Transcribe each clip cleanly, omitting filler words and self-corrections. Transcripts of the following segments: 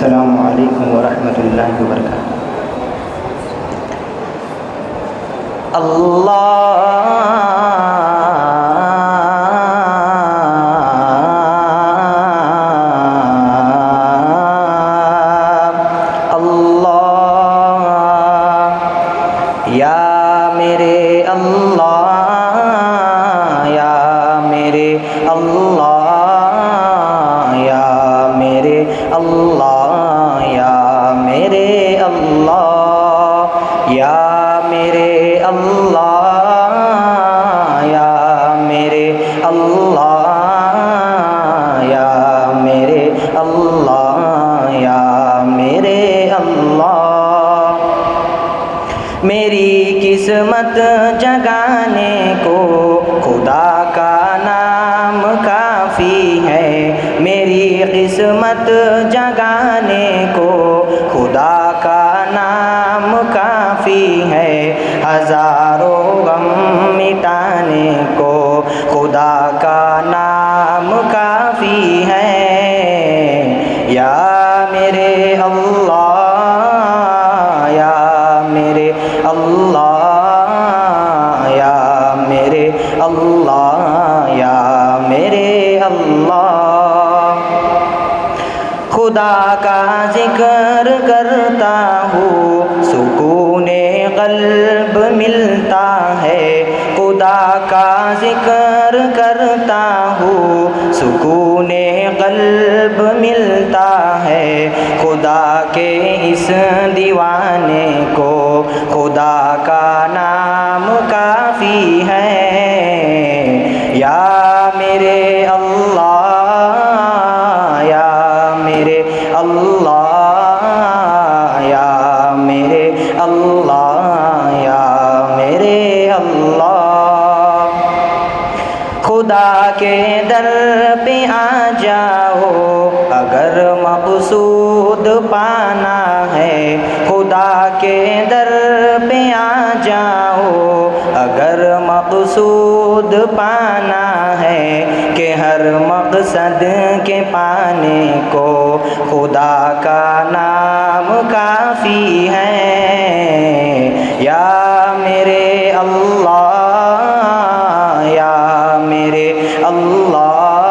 अस्सलामु अलैकुम व रहमतुल्लाहि व बरकातुहू। या मेरे अल्लाह, या मेरे अल्लाह, या मेरे अल्लाह, या मेरे अल्लाह, या मेरे अल्लाह, या मेरे अल्लाह, या मेरे अल्लाह, या मेरे अल्लाह। मेरी किस्मत जगाने को खुदा का नाम काफ़ी है। मेरी किस्मत जगाने को खुदा का नाम काफ़ी है। हज़ारों गम मिटाने को खुदा का नाम काफ़ी है। या मेरे अल्लाह, या मेरे अल्लाह, या मेरे अल्लाह, या मेरे अल्लाह। खुदा का जिक्र करता हूँ सुकूने क़ल्ब मिलता है। खुदा का जिक्र करता हूँ सुकूने क़ल्ब मिलता है। खुदा के इस दीवाने को खुदा का नाम काफ़ी है। या मेरे अल्लाह, या मेरे अल्लाह, या मेरे अल्लाह, या मेरे अल्लाह। खुदा के दर पे आ जाओ अगर मक़सूद पाना है। खुदा के दर पे आ जाओ अगर मक़सूद पाना है। कि हर मकसद के पाने को खुदा का नाम काफ़ी है। या मेरे अल्लाह, या मेरे अल्लाह,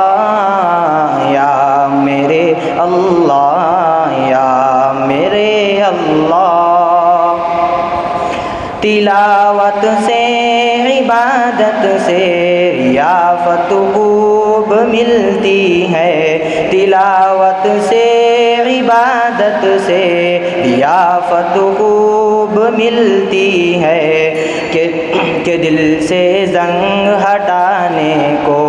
या मेरे अल्लाह, या मेरे अल्लाह। तिलावत से इबादत से रियाफत खूब मिलती है। तिलावत से इबादत से रियाफत खूब मिलती है। कि दिल से जंग हटाने को